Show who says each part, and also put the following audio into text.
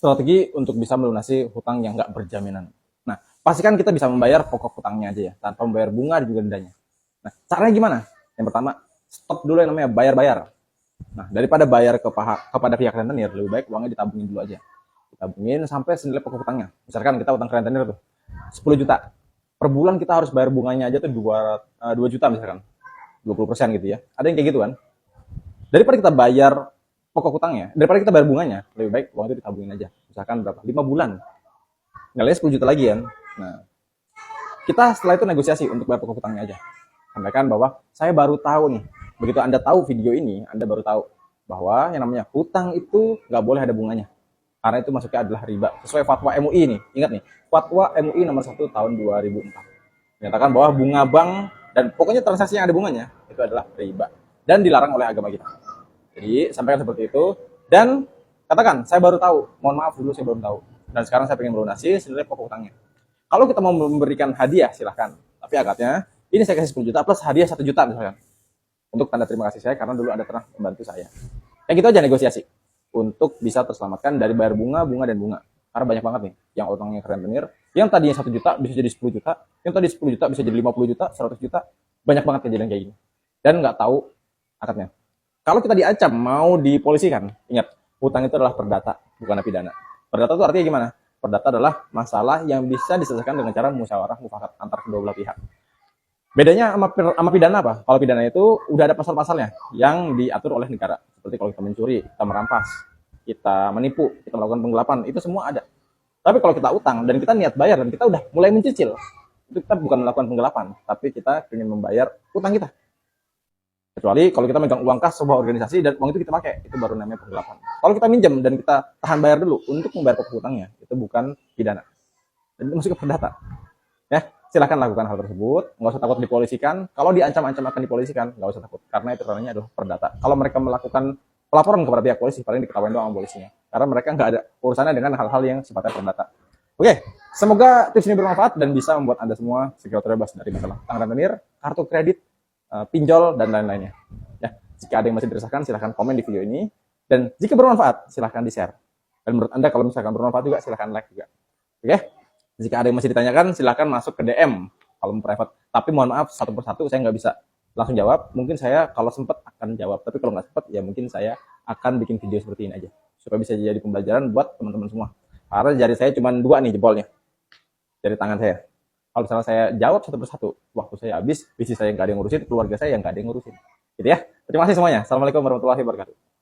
Speaker 1: strategi untuk bisa melunasi hutang yang nggak berjaminan. Nah, pastikan kita bisa membayar pokok hutangnya aja ya, tanpa membayar bunga dan juga dendanya. Nah, caranya gimana? Yang pertama, stop dulu yang namanya bayar-bayar. Nah, daripada bayar kepada pihak rentenir, lebih baik uangnya ditabungin dulu aja. Ditabungin sampai senilai pokok hutangnya. Misalkan kita utang ke rentenir tuh 10 juta. Per bulan kita harus bayar bunganya aja tuh 2 juta misalkan. 20% gitu ya. Ada yang kayak gitu kan? Daripada kita bayar pokok hutangnya, daripada kita bayar bunganya, lebih baik uang itu ditabungin aja. Misalkan berapa? 5 bulan. Nilainya 10 juta lagi kan. Nah, kita setelah itu negosiasi untuk bayar pokok hutangnya aja. Sampaikan bahwa saya baru tahu nih, begitu Anda tahu video ini, Anda baru tahu bahwa yang namanya hutang itu nggak boleh ada bunganya. Karena itu masuknya adalah riba. Sesuai fatwa MUI nih. Ingat nih, fatwa MUI nomor 1 tahun 2004. Menyatakan bahwa bunga bank dan pokoknya transaksi yang ada bunganya itu adalah riba. Dan dilarang oleh agama kita. Jadi, sampaikan seperti itu. Dan katakan, saya baru tahu. Mohon maaf dulu, saya baru tahu. Dan sekarang saya pengen melunasi senilai pokok hutangnya. Kalau kita mau memberikan hadiah, silahkan. Tapi akadnya, ini saya kasih 10 juta plus hadiah 1 juta misalkan. Untuk tanda terima kasih saya karena dulu Anda pernah membantu saya. Kayak gitu aja negosiasi. Untuk bisa terselamatkan dari bayar bunga, dan bunga. Karena banyak banget nih yang utangnya ke rentenir. Yang tadinya 1 juta bisa jadi 10 juta. Yang tadi 10 juta bisa jadi 50 juta, 100 juta. Banyak banget kejadian kayak gini. Dan nggak tahu akadnya. Kalau kita diancam mau dipolisikan, ingat, hutang itu adalah perdata, bukan pidana. Perdata itu artinya gimana? Perdata adalah masalah yang bisa diselesaikan dengan cara musyawarah mufakat antar kedua belah pihak. Bedanya sama pidana apa? Kalau pidana itu udah ada pasal-pasalnya yang diatur oleh negara. Seperti kalau kita mencuri, kita merampas, kita menipu, kita melakukan penggelapan, itu semua ada. Tapi kalau kita utang dan kita niat bayar dan kita udah mulai mencicil, itu kita bukan melakukan penggelapan, tapi kita ingin membayar utang kita. Kecuali kalau kita megang uang kas sebuah organisasi dan uang itu kita pakai, itu baru namanya penggelapan. Kalau kita minjem dan kita tahan bayar dulu untuk membayar pokok hutangnya, itu bukan pidana. Dan itu masuk ke perdata. Ya, silakan lakukan hal tersebut. Nggak usah takut dipolisikan. Kalau diancam-ancam akan dipolisikan, nggak usah takut. Karena itu ranahnya adalah perdata. Kalau mereka melakukan pelaporan kepada pihak polisi, paling diketahui doang polisinya. Karena mereka nggak ada urusannya dengan hal-hal yang sifatnya perdata. Oke, semoga tips ini bermanfaat dan bisa membuat Anda semua segera terbebas dari masalah utang rentenir, kartu kredit, pinjol, dan lain-lainnya. Ya, jika ada yang masih dirasakan, silahkan komen di video ini. Dan jika bermanfaat, silahkan di-share. Dan menurut Anda kalau misalkan bermanfaat juga, silahkan like juga. Oke? Jika ada yang masih ditanyakan, silahkan masuk ke DM kalau private. Tapi mohon maaf, satu persatu saya nggak bisa langsung jawab. Mungkin saya kalau sempat akan jawab. Tapi kalau nggak sempat, ya mungkin saya akan bikin video seperti ini aja. Supaya bisa jadi pembelajaran buat teman-teman semua. Karena jari saya cuma 2 nih jempolnya. Dari tangan saya. Kalau misalnya saya jawab satu persatu, waktu saya habis, bisnis saya nggak ada yang ngurusin, keluarga saya yang nggak ada yang ngurusin. Gitu ya. Terima kasih semuanya. Assalamualaikum warahmatullahi wabarakatuh.